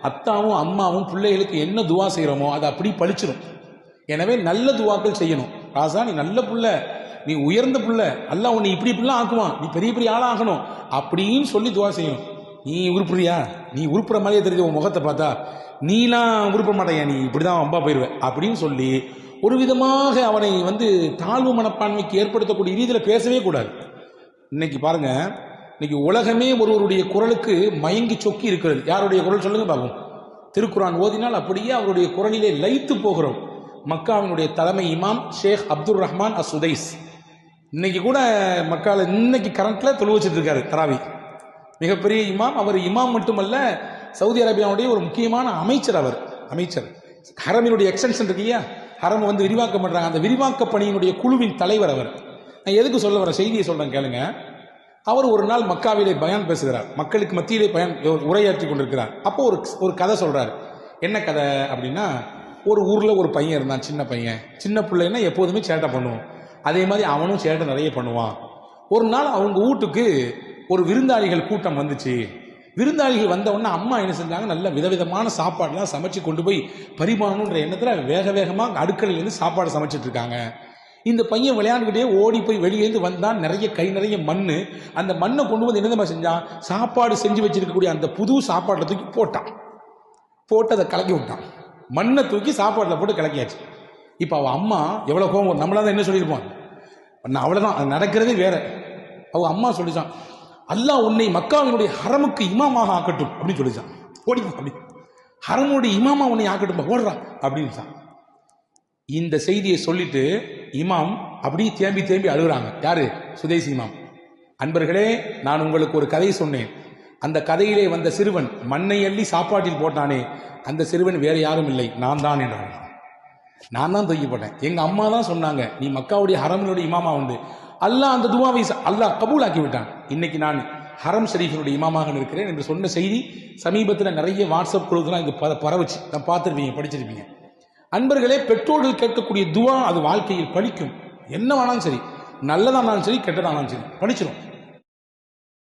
அத்தாவும் அம்மாவும் பிள்ளைகளுக்கு என்ன துவா செய்கிறோமோ அதை அப்படி பழிச்சிடும். எனவே நல்ல துவாக்கள் செய்யணும். ராசா நீ நல்ல புள்ள, நீ உயர்ந்த புள்ள, அல்லாஹ் உன்னை இப்படி இப்படிலாம் ஆக்குவான், நீ பெரிய பெரிய ஆளாகணும் அப்படின்னு சொல்லி துவா செய்யணும். நீ உருப்புறியா, நீ உருப்புற மாதிரியே தெரிஞ்ச உன் முகத்தை பார்த்தா நீலாம் உருப்ப மாட்டேயா, நீ இப்படிதான் அம்பா போயிடுவேன் அப்படின்னு சொல்லி ஒரு விதமாக அவனை தாழ்வு மனப்பான்மைக்கு ஏற்படுத்தக்கூடிய ரீதியில் பேசவே கூடாது. இன்னைக்கு பாருங்க, இன்னைக்கு உலகமே ஒருவருடைய குரலுக்கு மயங்கி சொக்கி இருக்கிறது. யாருடைய குரல் சொல்லுங்க பார்ப்போம். திருக்குரான் ஓதினால் அப்படியே அவருடைய குரலிலே லயித்து போகிறோம். மக்காவினுடைய தலைமை இமாம் ஷேக் அப்துல் ரஹ்மான் அசுதைஸ் இன்னைக்கு கூட மக்கால இன்னைக்கு கரண்ட்ல தொழு வச்சுட்டு இருக்காரு தராவி. மிகப்பெரிய இமாம். அவர் இமாம் மட்டுமல்ல, சவுதி அரேபியாவுடைய ஒரு முக்கியமான அமைச்சர். அவர் அமைச்சர். ஹரமினுடைய எக்ஸ்டென்ஷன் இருக்கு இல்லையா, ஹரம் விரிவாக்கம் பண்றாங்க, அந்த விரிவாக்க பணியினுடைய குழுவின் தலைவர் அவர். நான் எதுக்கு சொல்ல வர செய்தியை சொல்றேன் கேளுங்க. அவர் ஒரு நாள் மக்காவிலே பயான் பேசுகிறார், மக்களுக்கு மத்தியிலே உரையாற்றி கொண்டிருக்கிறார். அப்போ ஒரு கதை சொல்றாரு. என்ன கதை அப்படின்னா, ஒரு ஊர்ல ஒரு பையன் இருந்தான், சின்ன பையன். சின்ன பிள்ளைன்னா எப்போதுமே சேட்டை பண்ணுவோம், அதே மாதிரி அவனும் சேட்டை நிறைய பண்ணுவான். ஒரு நாள் அவங்க வீட்டுக்கு ஒரு விருந்தாளிகள் கூட்டம் வந்துச்சு. விருந்தாளிகள் வந்த உடனே அம்மா என்ன செஞ்சாங்க, நல்ல விதவிதமான சாப்பாடுலாம் சமைச்சு கொண்டு போய் பரிமாறணுன்ற எண்ணத்தில் வேக வேகமாக அடுக்கலையிலேருந்து சாப்பாடு சமைச்சிட்டு இருக்காங்க. இந்த பையன் விளையாண்டுக்கிட்டே ஓடி போய் வெளியேந்து வந்தான். நிறைய கை நிறைய மண். அந்த மண்ணை கொண்டு வந்து என்ன செஞ்சான், சாப்பாடு செஞ்சு வச்சிருக்கக்கூடிய அந்த புது சாப்பாட்டில் தூக்கி போட்டான். போட்டு அதை கலக்கி விட்டான். மண்ணை தூக்கி சாப்பாட்டில் போட்டு கலக்கியாச்சு. இப்போ அவள் அம்மா எவ்வளோ கோவம், நம்மளால என்ன சொல்லியிருப்பான், அவ்வளோதான், அது நடக்கிறதே வேற. அவள் அம்மா சொல்லிச்சான், அல்லாஹ் உன்னை மக்காவினுடைய ஹரமுக்கு இமாமாக ஆக்கட்டும் அப்படின்னு சொல்லிச்சான். ஓடி அப்படி ஹரமுடைய இமாமா உன்னை ஆக்கட்டும், ஓடுறான் அப்படின்னு. இந்த செய்தியை சொல்லிட்டு இமாம் அப்படியே தேம்பி தேம்பி அழுகுறாங்க. யாரு? சுதேசி இமாம். அன்பர்களே, நான் உங்களுக்கு ஒரு கதை சொன்னேன். அந்த கதையிலே வந்த சிறுவன் மண்ணை அள்ளி சாப்பாட்டில் போட்டானே, அந்த சிறுவன் வேற யாரும் இல்லை, நான் தான் என்றான். நான் தான் தூக்கி போட்டேன். எங்க அம்மா தான் சொன்னாங்க, நீ மக்காவுடைய ஹரமினுடைய இமாமா உண்டு. அல்லாஹ் அந்த துவாவை அல்லாஹ் கபூலாக்கி விட்டான். இன்னைக்கு நான் ஹரம் ஷரீஃபினுடைய இமாமாக இருக்கிறேன் என்று சொன்ன செய்தி சமீபத்தில் நிறைய வாட்ஸ்அப் குழுக்கெல்லாம் இது பரவச்சு. நான் பார்த்துருப்பீங்க, படிச்சிருப்பீங்க. அன்பர்களே, பெற்றோர்கள் கேட்கக்கூடிய துவா அது வாழ்க்கையில் பலிக்கும். என்ன வேணாலும் சரி, நல்லதானாலும் சரி, கெட்டதானாலும் சரி, பலிச்சிடும்.